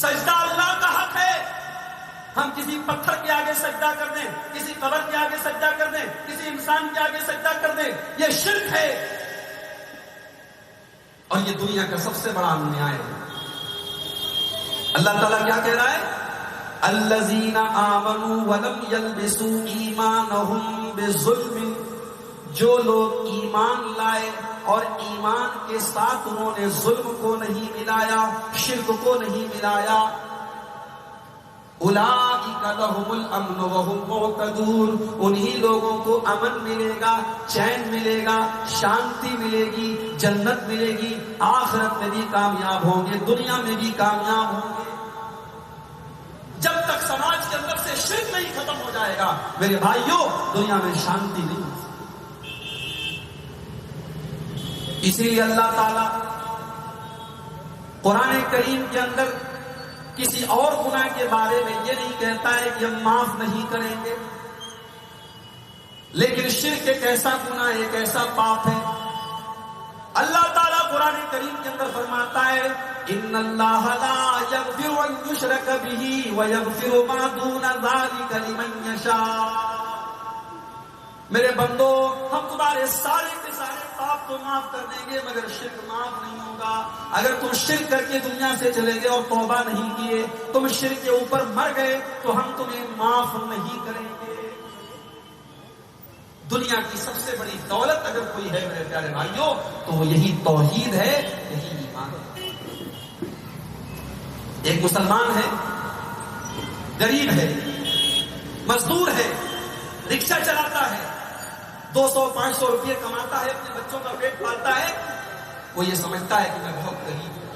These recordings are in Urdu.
سجدہ اللہ کا حق ہے. ہم کسی پتھر کے آگے سجدہ کر دیں, کسی قبر کے آگے سجدہ کر دیں, کسی انسان کے آگے سجدہ کر دیں, یہ شرک ہے. اور یہ دنیا کا سب سے بڑا انیائے ہے. اللہ تعالیٰ کیا کہہ رہا ہے؟ الذین آمنوا ولم یلبسوا ایمانہم بظلم. جو لوگ ایمان لائے اور ایمان کے ساتھ انہوں نے ظلم کو نہیں ملایا, شرک کو نہیں ملایا, اولئک لہم الامن وہم مہتدون. انہی لوگوں کو امن ملے گا, چین ملے گا, شانتی ملے گی, جنت ملے گی, آخرت میں بھی کامیاب ہوں گے, دنیا میں بھی کامیاب ہوں گے. جب تک سماج کے اندر سے شرک نہیں ختم ہو جائے گا میرے بھائیوں, دنیا میں شانتی نہیں ہو سکتی. اسی لیے اللہ تعالی قرآن کریم کے اندر کسی اور گناہ کے بارے میں یہ نہیں کہتا ہے کہ ہم معاف نہیں کریں گے, لیکن شرک ایک ایسا گناہ, ایک ایسا پاپ ہے. اللہ تعالیٰ قرآن کریم کے اندر فرماتا ہے ان اللہ لا یغفر ان یشرک بہ ویغفر ما دون ذلک لمن یشاء. میرے بندو, ہم تمہارے سارے کے سارے پاپ تو معاف کر دیں گے مگر شرک معاف نہیں ہوگا. اگر تم شرک کر کے دنیا سے چلے گئے اور توبہ نہیں کیے, تم شرک کے اوپر مر گئے, تو ہم تمہیں معاف نہیں کریں گے. دنیا کی سب سے بڑی دولت اگر کوئی ہے میرے پیارے بھائیوں تو وہ یہی توحید ہے, یہی ایمان ہے. ایک مسلمان ہے, غریب ہے, مزدور ہے, رکشہ چلاتا ہے, 200-500 روپئے کماتا ہے, اپنے بچوں کا پیٹ پالتا ہے. وہ یہ سمجھتا ہے کہ میں بہت غریب ہوں,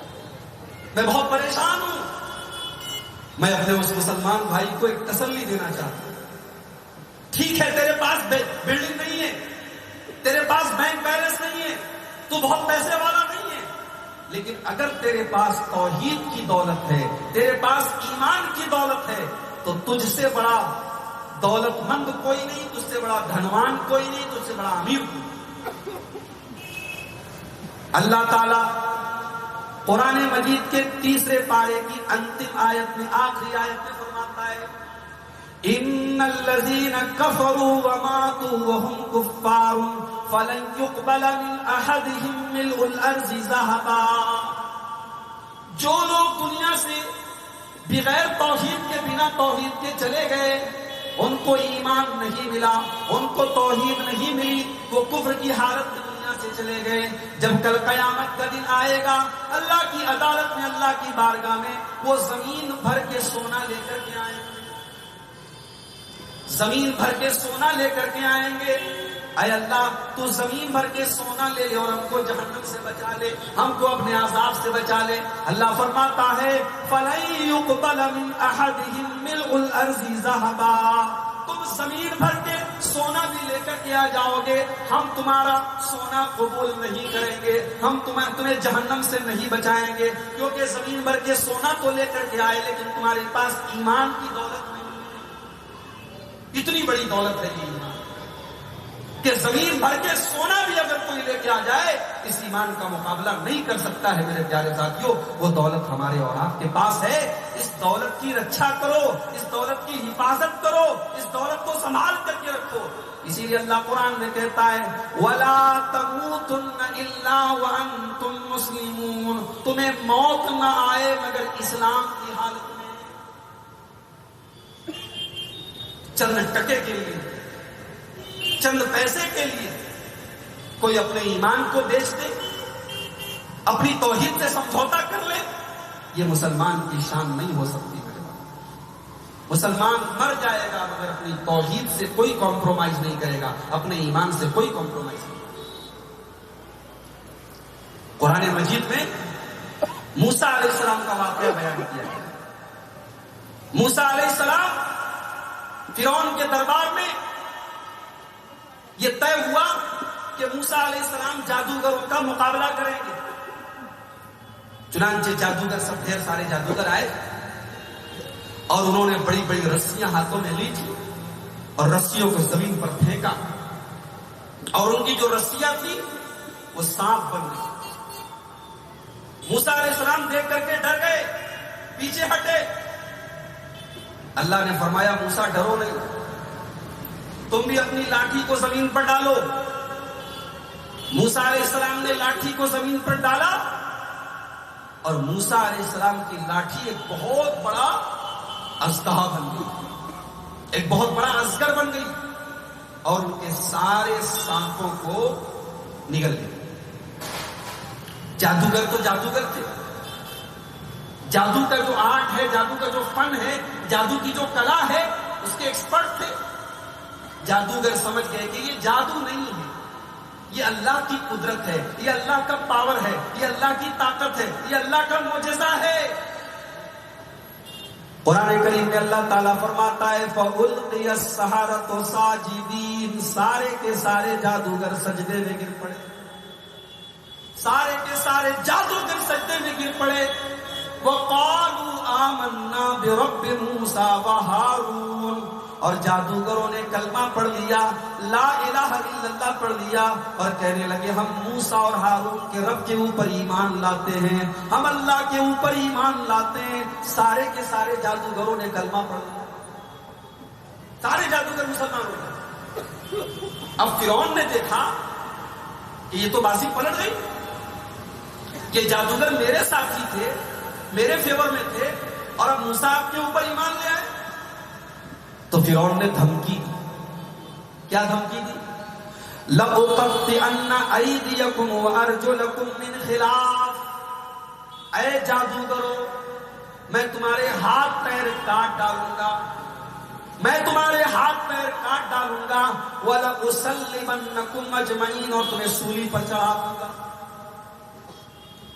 میں بہت پریشان ہوں. میں اپنے اس مسلمان بھائی کو ایک تسلی دینا چاہتا ہوں. ٹھیک ہے, تیرے پاس بلڈنگ نہیں ہے, تیرے پاس بینک بیلنس نہیں ہے, تو بہت پیسے والا نہیں ہے, لیکن اگر تیرے پاس توحید کی دولت ہے, تیرے پاس ایمان کی دولت ہے, تو تجھ سے بڑا دولت مند کوئی نہیں, تجھ سے بڑا دھنوان کوئی نہیں, تجھ سے بڑا امیر کوئی نہیں. اللہ تعالی قرآن مجید کے 3 پارے کی انتم آیت میں, آخری آیت میں فرماتا ہے ان الذین کفروا وماتوا وهم کفار فلن يقبل من احدهم ملء الارض ذهبا. جو لوگ دنیا سے بغیر توحید کے, بنا توحید کے چلے گئے, ان کو ایمان نہیں ملا, ان کو توحید نہیں ملی, وہ کفر کی حالت میں دنیا سے چلے گئے. جب کل قیامت کا دن آئے گا, اللہ کی عدالت میں, اللہ کی بارگاہ میں, وہ زمین بھر کے سونا لے کر کے آئیں گے, زمین بھر کے سونا لے کر کے آئیں گے. اے اللہ, تو زمین بھر کے سونا لے لے اور ہم کو جہنم سے بچا لے, ہم کو اپنے عذاب سے بچا لے. اللہ فرماتا ہے فَلَن يُقْبَلَ مِنْ أَحَدِهِمْ مِلْءُ الْأَرْضِ ذَهَبًا. تم زمین بھر کے سونا بھی لے کر کے آ جاؤ گے, ہم تمہارا سونا قبول نہیں کریں گے, ہم تمہیں جہنم سے نہیں بچائیں گے, کیونکہ زمین بھر کے سونا تو لے کر کے آئے, لیکن تمہارے پاس ایمان کی دولت نہیں. اتنی بڑی دولت ہے یہ ایمان کہ زمین بھر کے سونا بھی اگر کوئی لے کے آ جائے, اس ایمان کا مقابلہ نہیں کر سکتا ہے. میرے پیارے ساتھیوں, وہ دولت ہمارے اور آپ کے پاس ہے. اس دولت کی رکشا کرو, اس دولت کی حفاظت کرو, اس دولت کو سنبھال کر کے رکھو. اسی لیے اللہ قرآن میں کہتا ہے وَلَا تَمُوتُنَّ إِلَّا وَأَنْتُمْ مُسْلِمُونَ. تمہیں موت نہ آئے مگر اسلام کی حالت میں. چند ٹکے کے لیے, چند پیسے کے لیے کوئی اپنے ایمان کو بیچ دے, اپنی توحید سے سمجھوتا کر لے, یہ مسلمان کی شان نہیں ہو سکتی. مسلمان مر جائے گا مگر اپنی توحید سے کوئی کمپرومائز نہیں کرے گا, اپنے ایمان سے کوئی کمپرومائز نہیں کرے گا. قرآن مجید میں موسیٰ علیہ السلام کا واقعہ بیان کیا ہے. موسیٰ علیہ السلام فرعون کے دربار میں یہ طے ہوا کہ موسیٰ علیہ السلام جادوگروں کا مقابلہ کریں گے. چنانچہ جادوگر سب ڈھیر سارے جادوگر آئے اور انہوں نے بڑی بڑی رسیاں ہاتھوں میں لی تھی اور رسیوں کو زمین پر پھینکا, اور ان کی جو رسیاں تھی وہ سانپ بن گئی. موسیٰ علیہ السلام دیکھ کر کے ڈر گئے, پیچھے ہٹے. اللہ نے فرمایا موسیٰ ڈرو نہیں, تم بھی اپنی لاٹھی کو زمین پر ڈالو. موسیٰ علیہ السلام نے لاٹھی کو زمین پر ڈالا اور موسیٰ علیہ السلام کی لاٹھی ایک بہت بڑا اژدہا بن گئی, ایک بہت بڑا اژگر بن گئی اور ان کے سارے سانپوں کو نگل گئی. جادوگر تو جادوگر تھے, جادو کا جو آرٹ ہے, جادو کا جو فن ہے, جادو کی جو کلا ہے, اس کے ایکسپرٹ تھے. جادوگر سمجھ گئے کہ یہ جادو نہیں ہے, یہ اللہ کی قدرت ہے, یہ اللہ کا پاور ہے, یہ اللہ کی طاقت ہے, یہ اللہ کا معجزہ ہے. قرآن کریم میں اللہ تعالیٰ فرماتا ہے فَأُلْقِيَ السَّحَرَةُ سَاجِدِينَ, سارے کے سارے جادوگر سجدے میں گر پڑے, سارے کے سارے جادوگر سجدے میں گر پڑے. وَقَالُوا آمَنَّا بِرَبِّ مُوسَىٰ وَهَارُونَ, اور جادوگروں نے کلمہ پڑھ لیا, لا الہ الا اللہ پڑھ لیا اور کہنے لگے ہم موسیٰ اور ہارون کے رب کے اوپر ایمان لاتے ہیں, ہم اللہ کے اوپر ایمان لاتے ہیں. سارے کے سارے جادوگروں نے کلمہ پڑھ لیا, سارے جادوگر مسلمان ہو گئے. اب فرعون نے دیکھا کہ یہ تو بازی پلٹ گئی, یہ جادوگر میرے ساتھی تھے, میرے فیور میں تھے, اور اب موسیٰ آپ کے اوپر ایمان لے آئے. تو فرعون نے دھمکی دی. کیا دھمکی دی؟ لَأُقَطِّعَنَّ أَيْدِيَكُمْ وَأَرْجُلَكُمْ مِنْ خِلَافٍ, اے جادوگرو میں تمہارے ہاتھ پیر کاٹ ڈالوں گا, میں تمہارے ہاتھ پیر کاٹ ڈالوں گا. وَلَأُصَلِّبَنَّكُمْ أَجْمَعِينَ, اور تمہیں سولی پر چڑھا دوں گا.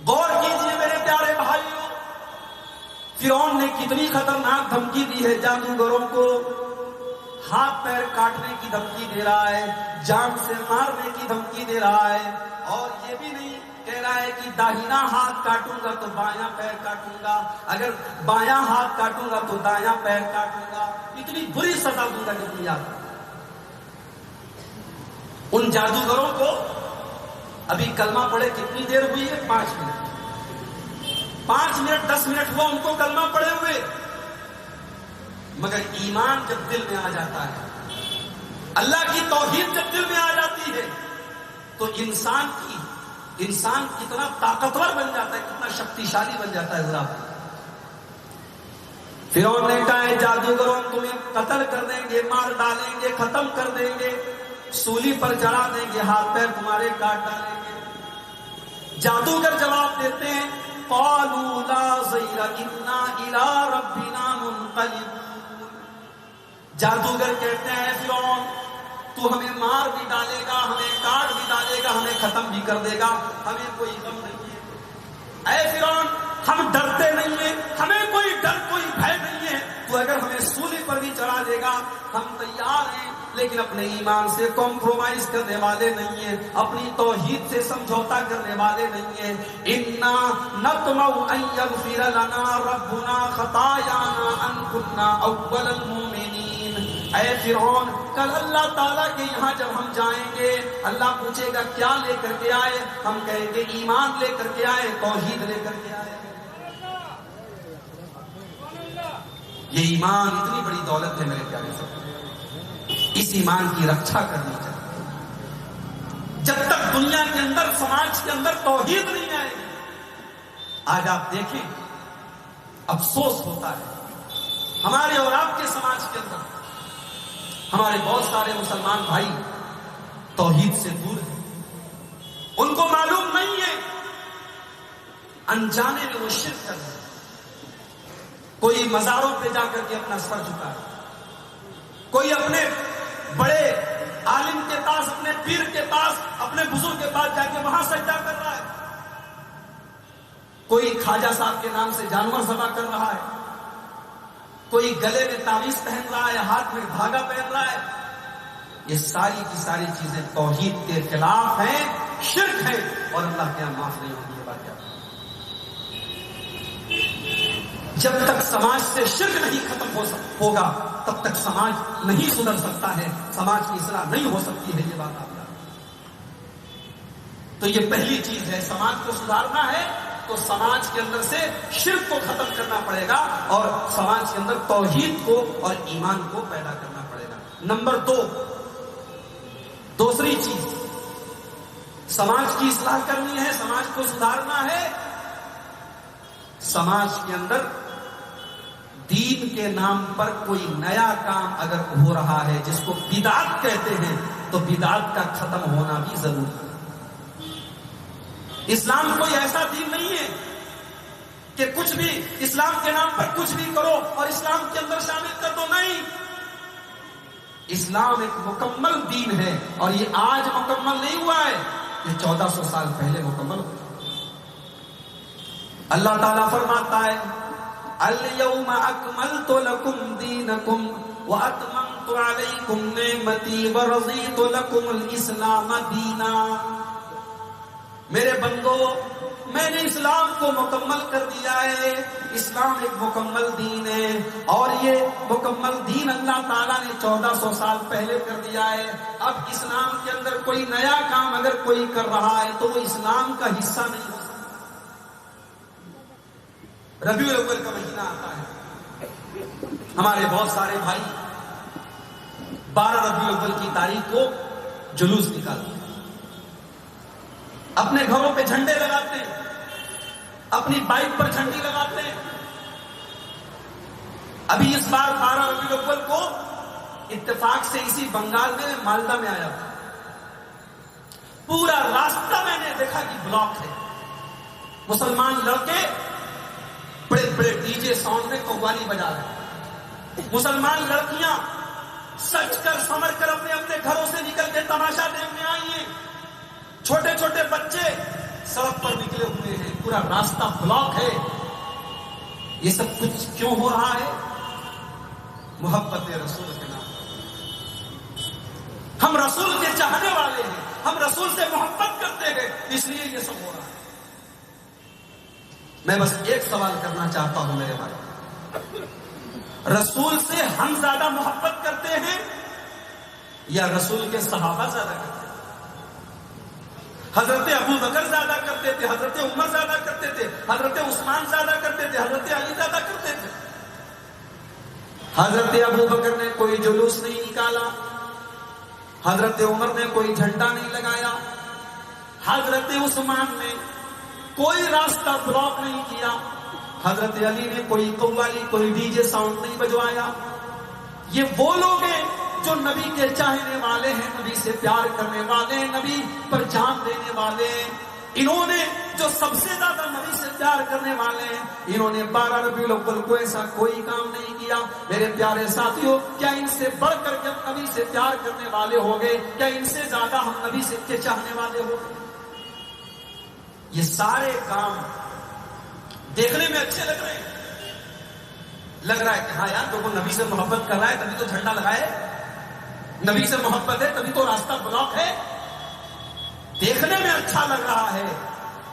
غور کیجئے میرے پیارے بھائیوں, فرعون نے کتنی خطرناک دھمکی دی ہے جادوگروں کو. ہاتھ پیر کاٹنے کی دھمکی دے رہا ہے, جان سے مارنے کی دھمکی دے رہا ہے, اور یہ بھی نہیں کہہ رہا ہے کہ داہنا ہاتھ کاٹوں گا تو بایاں پیر کاٹوں گا, اگر بایاں ہاتھ کاٹوں گا تو دایاں پیر کاٹوں گا, اتنی بری سزا دوں گا کتنی یاد. ان جادوگروں کو ابھی کلمہ پڑھے کتنی دیر ہوئی ہے؟ 5 منٹ, 5 منٹ 10 منٹ ہوا ان کو کلمہ پڑھے ہوئے. مگر ایمان جب دل میں آ جاتا ہے, اللہ کی توحید جب دل میں آ جاتی ہے, تو انسان کتنا طاقتور بن جاتا ہے, کتنا شکتیشالی بن جاتا ہے. ذرا فرعون نے کہا ہے جادوگروں تمہیں قتل کر دیں گے, مار ڈالیں گے, ختم کر دیں گے, سولی پر چڑھا دیں گے, ہاتھ پیر تمہارے کاٹ ڈالیں گے. جادوگر جواب دیتے ہیں قالوا لا ضیر انا الی ربنا منقلبون. جادوگر کہتے ہیں فرعون تو ہمیں مار بھی ڈالے گا, ہمیں کاٹ بھی ڈالے گا, ہمیں ختم بھی کر دے گا, ہمیں کوئی غم نہیں ہے. اے فرعون ہم ڈرتے نہیں ہیں, ہمیں کوئی ڈر کوئی بھے نہیں ہے, تو اگر ہمیں سولی پر بھی چڑھا دے گا ہم تیار ہیں, لیکن اپنے ایمان سے کمپرومائز کرنے والے نہیں ہیں, اپنی توحید سے سمجھوتا کرنے والے نہیں ہیں. انا نطمع ان یغفر لنا ربنا خطایانا ان کنا اول المؤمنین. اے فرعون کل اللہ تعالیٰ کے یہاں جب ہم جائیں گے, اللہ پوچھے گا کیا لے کر کے آئے, ہم کہیں گے ایمان لے کر کے آئے, توحید لے کر کے آئے. یہ ایمان اتنی بڑی دولت ہے میرے پیارے صاحب, اس ایمان کی رکھا کرنی چاہیے. جب تک دنیا کے اندر, سماج کے اندر توحید نہیں آئے گی. آج آپ دیکھیں افسوس ہوتا ہے ہمارے اور آپ کے سماج کے اندر ہمارے بہت سارے مسلمان بھائی توحید سے دور ہیں, ان کو معلوم نہیں ہے, انجانے میں وہ شرک کر رہے ہیں. کوئی مزاروں پہ جا کر کے اپنا سر جھکا ہے, کوئی اپنے بڑے عالم کے پاس, اپنے پیر کے پاس, اپنے بزرگ کے پاس جا کے وہاں سجدہ کر رہا ہے, کوئی خواجہ صاحب کے نام سے جانور ذبح کر رہا ہے, کوئی گلے میں تعویذ پہن رہا ہے, ہاتھ میں دھاگا پہن رہا ہے. یہ ساری کی ساری چیزیں توحید کے خلاف ہیں, شرک ہے, اور اللہ کے یہاں معاف نہیں ہوگی. یہ بات یاد رکھیں. جب تک سماج سے شرک نہیں ختم ہوگا تب تک سماج نہیں سدھر سکتا ہے, سماج کی اصلاح نہیں ہو سکتی ہے. یہ بات آپ یاد رکھیں. تو یہ پہلی چیز ہے, سماج کو سدھارنا ہے تو سماج کے اندر سے شرک کو ختم کرنا پڑے گا اور سماج کے اندر توحید کو اور ایمان کو پیدا کرنا پڑے گا۔ نمبر 2، دوسری چیز، سماج کی اصلاح کرنی ہے، سماج کو سدھارنا ہے۔ سماج کے اندر دین کے نام پر کوئی نیا کام اگر ہو رہا ہے جس کو بدعت کہتے ہیں تو بدعت کا ختم ہونا بھی ضروری ہے۔ اسلام کوئی ایسا دین نہیں ہے کہ کچھ بھی اسلام کے نام پر کچھ بھی کرو اور اسلام کے اندر شامل کر دو، نہیں۔ اسلام ایک مکمل دین ہے اور یہ آج مکمل نہیں ہوا ہے، یہ 1400 سال پہلے مکمل ہوا۔ اللہ تعالیٰ فرماتا ہے اليوم اکملت لکم دینکم واتممت علیکم نعمتی ورضیت لکم الاسلام دینا۔ میرے بندو، میں نے اسلام کو مکمل کر دیا ہے۔ اسلام ایک مکمل دین ہے اور یہ مکمل دین اللہ تعالیٰ نے 1400 سال پہلے کر دیا ہے۔ اب اسلام کے اندر کوئی نیا کام اگر کوئی کر رہا ہے تو وہ اسلام کا حصہ نہیں ہو سکتا۔ ربیع الاول کا مہینہ آتا ہے، ہمارے بہت سارے بھائی 12 ربیع الاول کی تاریخ کو جلوس نکالتے ہیں، اپنے گھروں پہ جھنڈے لگاتے ہیں، اپنی بائک پر جھنڈی لگاتے ہیں۔ ابھی اس بار 12 ربیع الاول کو اتفاق سے اسی بنگال میں مالدہ میں آیا تھا، پورا راستہ میں نے دیکھا کہ بلاک ہے، مسلمان لڑکے بڑے بڑے ڈی جے ساؤنڈ میں قوالی بجا رہے ہیں، مسلمان لڑکیاں سج کر سمر کر اپنے اپنے گھروں سے نکل کے تماشا دیکھنے آئی ہیں، چھوٹے چھوٹے بچے سڑک پر نکلے ہوئے ہیں، پورا راستہ بلاک ہے۔ یہ سب کچھ کیوں ہو رہا ہے؟ محبت رسول کے نام۔ ہم رسول کے چاہنے والے ہیں، ہم رسول سے محبت کرتے ہیں، اس لیے یہ سب ہو رہا ہے۔ میں بس ایک سوال کرنا چاہتا ہوں میرے بھائی، رسول سے ہم زیادہ محبت کرتے ہیں یا رسول کے صحابہ زیادہ کرتے ہیں؟ حضرت ابو بکر زیادہ کرتے تھے، حضرت عمر زیادہ کرتے تھے، حضرت عثمان زیادہ کرتے تھے، حضرت علی زیادہ کرتے تھے؟ حضرت ابو بکر نے کوئی جلوس نہیں نکالا، حضرت عمر نے کوئی جھنڈا نہیں لگایا، حضرت عثمان نے کوئی راستہ بلاک نہیں کیا، حضرت علی نے کوئی قوالی کوئی ڈی جے ساؤنڈ نہیں بجوایا۔ یہ وہ لوگ ہیں جو نبی کے چاہنے والے ہیں، نبی سے پیار کرنے والے ہیں، نبی پر جان دینے والے ہیں۔ انہوں نے جو سب سے زیادہ نبی سے پیار کرنے والے ہیں، انہوں نے 12 ربیع الاول کو ایسا کوئی کام نہیں کیا۔ میرے پیارے ساتھیوں، کیا ان سے بڑھ کر کے ہم نبی سے پیار کرنے والے ہو گئے؟ کیا ان سے زیادہ ہم نبی سے کے چاہنے والے ہو گئے؟ یہ سارے کام دیکھنے میں اچھے لگ رہے ہیں، لگ رہا ہے کہ ہاں یار تو وہ نبی سے محبت کر رہا ہے تبھی تو جھنڈا لگائے، نبی سے محبت ہے تبھی تو راستہ بلاک ہے، دیکھنے میں اچھا لگ رہا ہے،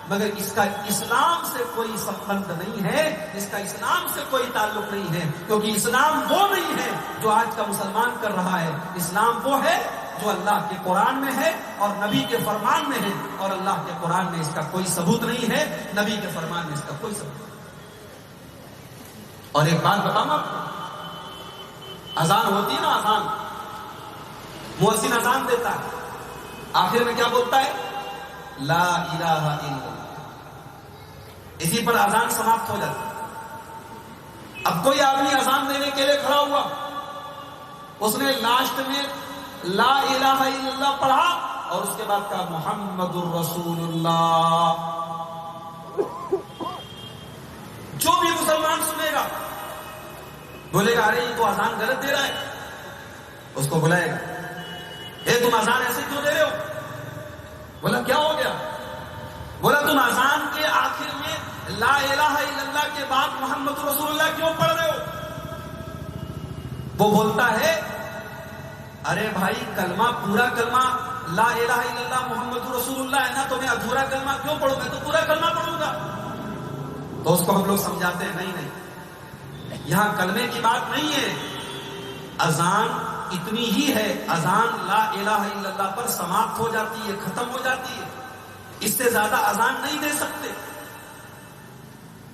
مگر اس کا اسلام سے کوئی سبند نہیں ہے، اس کا اسلام سے کوئی تعلق نہیں ہے، کیونکہ اسلام وہ نہیں ہے جو آج کا مسلمان کر رہا ہے۔ اسلام وہ ہے جو اللہ کے قرآن میں ہے اور نبی کے فرمان میں ہے، اور اللہ کے قرآن میں اس کا کوئی ثبوت نہیں ہے، نبی کے فرمان میں اس کا کوئی ثبوت نہیں۔ اور ایک بات بتاؤں آپ کو، اذان ہوتی ہے نا، اذان مؤذن اذان دیتا ہے، آخر میں کیا بولتا ہے؟ لا الہ الا اللہ، اسی پر اذان سماپت ہو جاتی ہے۔ اب کوئی آدمی اذان دینے کے لیے کھڑا ہوا، اس نے لاسٹ میں لا الہ الا اللہ پڑھا اور اس کے بعد کہا محمد الرسول اللہ۔ جو بھی مسلمان سنے گا بولے گا ارے یہ تو اذان غلط دے رہا ہے، اس کو بلائے گا، اے تم اذان ایسے کیوں دے رہے ہو؟ بولا کیا ہو گیا؟ بولا تم اذان کے آخر میں لا الہ الا اللہ کے بعد محمد رسول اللہ کیوں پڑھ رہے ہو؟ وہ بولتا ہے ارے بھائی کلمہ پورا کلمہ لا الہ الا اللہ محمد رسول اللہ ہے نا، تو میں ادھورا کلمہ کیوں پڑھوں؟ میں تو پورا کلمہ پڑھوں گا۔ تو اس کو ہم لوگ سمجھاتے ہیں نہیں، یہاں کلمے کی بات نہیں ہے، اذان اتنی ہی ہے، اذان لا الہ الا اللہ پر سماپت ہو جاتی ہے، ختم ہو جاتی ہے، اس سے زیادہ اذان نہیں دے سکتے۔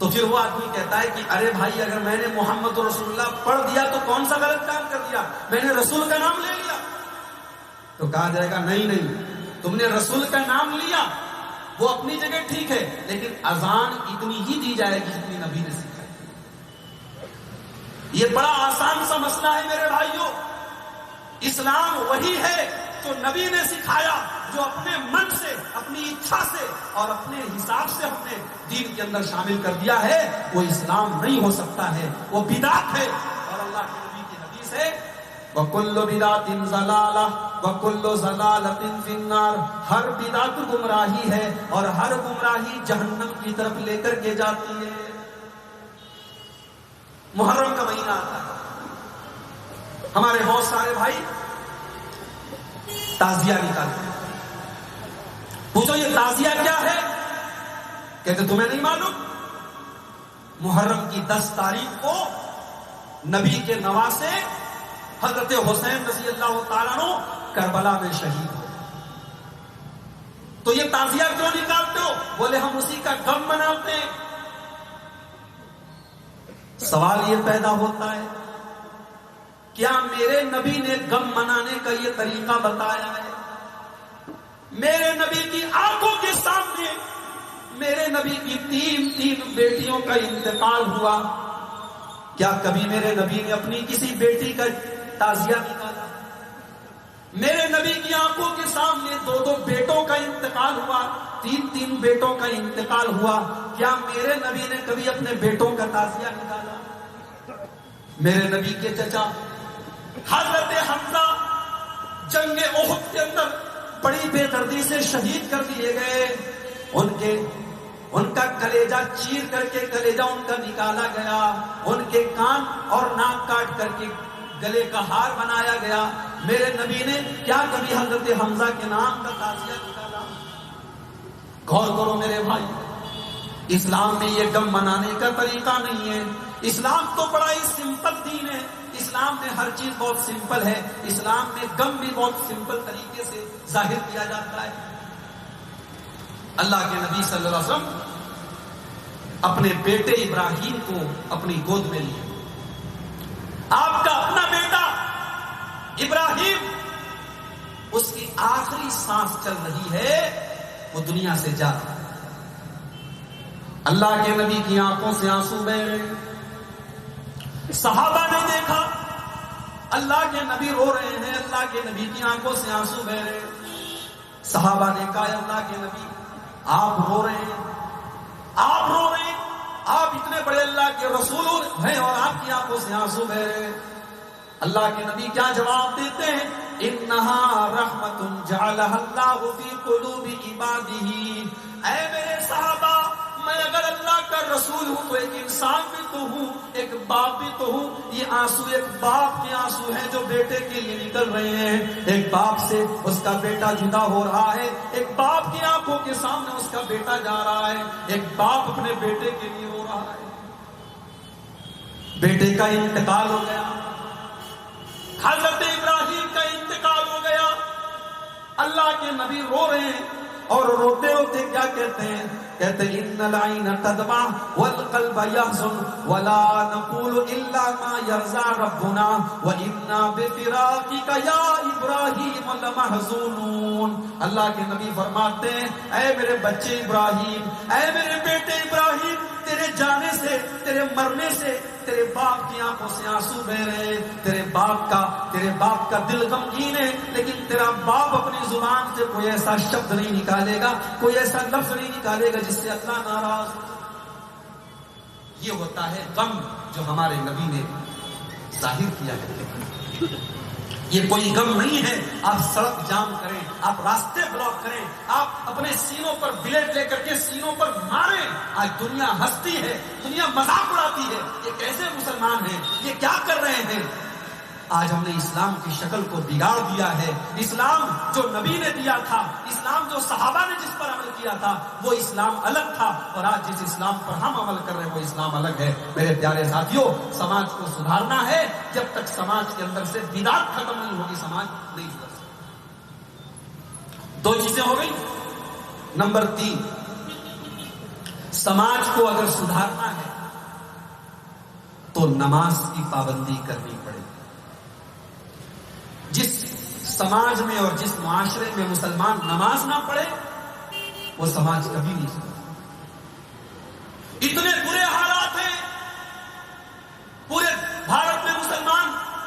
تو پھر وہ آدمی کہتا ہے کہ ارے بھائی اگر میں نے محمد رسول اللہ پڑھ دیا تو کون سا غلط کام کر دیا، میں نے رسول کا نام لے لیا. تو کہا جائے گا نہیں، تم نے رسول کا نام لیا وہ اپنی جگہ ٹھیک ہے، لیکن اذان اتنی ہی دی جائے گی جتنی نبی نے سکھائی. یہ بڑا آسان سا مسئلہ ہے میرے بھائیوں. اسلام وہی ہے جو نبی نے سکھایا، جو اپنے من سے، اپنی اچھا سے اور اپنے حساب سے ہم نے دین کے اندر شامل کر دیا ہے، وہ اسلام نہیں ہو سکتا ہے، وہ بدعت ہے. اور اللہ کے نبی کی حدیث ہے وَكُلُّ بِدْعَةٍ ضَلَالَةٍ وَكُلُّ ضَلَالَةٍ فِي النَّارِ. ہر بدعت گمراہی ہے اور ہر گمراہی جہنم کی طرف لے کر کے جاتی ہے. محرم کا مہینہ آتا ہے، ہمارے بہت سارے بھائی تعزیہ نکالتے ہیں. پوچھو یہ تعزیہ کیا ہے؟ کہتے تمہیں نہیں معلوم؟ محرم کی 10 تاریخ کو نبی کے نواسے حضرت حسین رضی اللہ تعالیٰ عنہ کربلا میں شہید ہوئے. تو یہ تعزیہ کیوں نکالتے ہو؟ بولے ہم اسی کا غم مناتے ہیں. سوال یہ پیدا ہوتا ہے کیا میرے نبی نے غم منانے کا یہ طریقہ بتایا ہے؟ میرے نبی کی آنکھوں کے سامنے میرے نبی کی تین بیٹیوں کا انتقال ہوا. کیا کبھی میرے نبی نے اپنی کسی بیٹی کا تعزیہ نکالا؟ میرے نبی کی آنکھوں کے سامنے 2 بیٹوں کا انتقال ہوا، 3 بیٹوں کا انتقال ہوا. کیا میرے نبی نے کبھی اپنے بیٹوں کا تعزیہ نکالا؟ میرے نبی کے چچا حضرت حمزہ جنگ احد کے اندر بڑی بے دردی سے شہید کر دیے گئے. ان کا کلیجہ چیر کر کے کلیجہ ان کا نکالا گیا، ان کے کان اور ناک کاٹ کر کے گلے کا ہار بنایا گیا. میرے نبی نے کیا کبھی حضرت حمزہ کے نام کا تعزیہ نکالا؟ غور کرو میرے بھائی، اسلام میں یہ غم منانے کا طریقہ نہیں ہے. اسلام تو بڑا ہی سمپل دین ہے. اسلام میں ہر چیز بہت سمپل ہے. اسلام میں غم بھی بہت سمپل طریقے سے ظاہر کیا جاتا ہے. اللہ کے نبی صلی اللہ علیہ وسلم اپنے بیٹے ابراہیم کو اپنی گود میں لیے. آپ کا اپنا بیٹا ابراہیم، اس کی آخری سانس چل رہی ہے، وہ دنیا سے جا رہا ہے. اللہ کے نبی کی آنکھوں سے آنسو بہ رہے. صحابہ نے دیکھا اللہ کے نبی رو رہے ہیں، اللہ کے نبی کی آنکھوں سے آنسو بہ رہے. صحابہ نے کہا اللہ کے نبی آپ رو رہے ہیں، آپ اتنے بڑے اللہ کے رسول ہیں اور آپ کی آنکھوں سے آنسو بہ رہے. اللہ کے نبی کیا جواب دیتے ہیں؟ انہا رحمت جعلها اللہ فی قلوب عبادہ. اے میرے صحابہ، میں اگر اللہ کا رسول ہوں تو ایک انسان بھی تو ہوں، ایک باپ بھی تو ہوں. یہ آنسو ایک باپ کے آنسو ہیں جو بیٹے کے لیے نکل رہے ہیں. ایک باپ سے اس کا بیٹا جدا ہو رہا ہے، ایک باپ کی آنکھوں کے سامنے اس کا بیٹا جا رہا ہے، ایک باپ اپنے بیٹے کے لیے رو رہا ہے. بیٹے کا انتقال ہو گیا، حضرت ابراہیم کا انتقال ہو گیا. اللہ کے نبی رو رہے ہیں اور روتے روتے کیا کہتے ہیں؟ کہتے ہیں ان العین تدمع والقلب يحزن ولا نقول الا ما يرضى ربنا وانا بفراقك يا ابراہیم لمحزونون. اللہ کے نبی فرماتے ہیں اے میرے بچے ابراہیم، اے میرے بیٹے ابراہیم، تیرے جانے سے، تیرے مرنے سے تیرے باپ کی آنکھوں سے آنسو بہ رہے ہیں. تیرے باپ کا دل غمگین ہے، لیکن تیرا باپ اپنی زبان سے کوئی ایسا شبد نہیں نکالے گا، کوئی ایسا لفظ نہیں نکالے گا جس سے اللہ ناراض ہو. یہ ہوتا ہے غم جو ہمارے نبی نے ظاہر کیا ہے. یہ کوئی غم نہیں ہے آپ سڑک جام کریں، آپ راستے بلاک کریں، آپ اپنے سینوں پر بلیٹ لے کر کے سینوں پر ماریں. آج دنیا ہنستی ہے، دنیا مذاق اڑاتی ہے، یہ کیسے مسلمان ہیں، یہ کیا کر رہے ہیں. آج ہم نے اسلام کی شکل کو بگاڑ دیا ہے. اسلام جو نبی نے دیا تھا، اسلام جو صحابہ نے جس پر عمل کیا تھا، وہ اسلام الگ تھا، اور آج جس اسلام پر ہم عمل کر رہے ہیں وہ اسلام الگ ہے. میرے پیارے ساتھیوں، سماج کو سدھارنا ہے. جب تک سماج کے اندر سے بدعت ختم نہیں ہوگی سماج نہیں سدھر سکتا. 2 چیزیں ہو گئی. نمبر 3، سماج کو اگر سدھارنا ہے تو نماز کی پابندی کرنی پڑے گی۔ جس سماج میں اور جس معاشرے میں مسلمان نماز نہ پڑھے وہ سماج کبھی نہیں سکتا۔ اتنے برے حالات ہیں، پورے بھارت میں مسلمان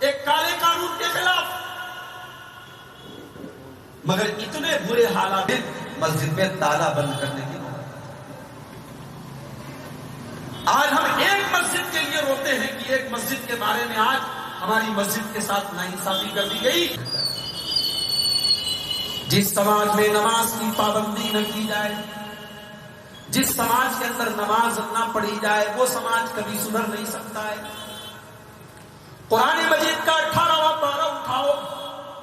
ایک کالے قانون کے خلاف، مگر اتنے برے حالات ہیں مسجد میں تالا بند کرنے کی۔ آج ہم ایک مسجد کے لیے روتے ہیں کہ ایک مسجد کے بارے میں آج ہماری مسجد کے ساتھ ناانصافی کر دی گئی۔ جس سماج میں نماز کی پابندی نہ کی جائے، جس سماج کے اندر نماز نہ پڑھی جائے، وہ سماج کبھی سدھر نہیں سکتا ہے۔ قرآن مجید کا 18واں پارہ اٹھاؤ۔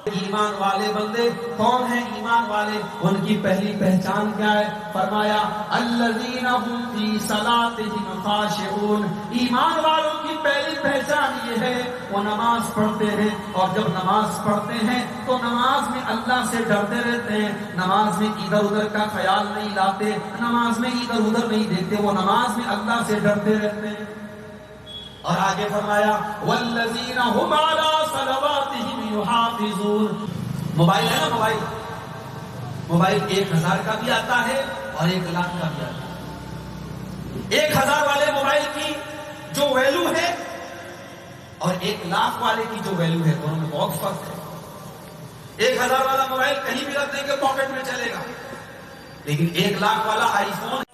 ایمان والے بندے کون ہیں؟ ایمان والے ان کی پہلی پہچان کیا ہے؟ فرمایا الذین هم فی صلاتهم خاشعون۔ ایمان والوں کی پہلی پہچان یہ ہے وہ نماز پڑھتے ہیں، اور جب نماز پڑھتے ہیں تو نماز میں اللہ سے ڈرتے رہتے ہیں، نماز میں ادھر ادھر کا خیال نہیں لاتے، نماز میں ادھر ادھر نہیں دیکھتے، وہ نماز میں اللہ سے ڈرتے رہتے ہیں۔ اور آگے فرمایا والذین هم علی صلواتهم یحافظون۔ موبائل ہے نا، موبائل 1000 کا بھی آتا ہے اور 1,00,000 کا بھی آتا ہے۔ 1000 والے موبائل کی جو ویلیو ہے اور 1,00,000 والے کی جو ویلیو ہے، دونوں میں بہت فرق ہے۔ 1000 والا موبائل کہیں بھی رکھ دیں گے پاکٹ میں چلے گا، لیکن 1,00,000 والا آئی فون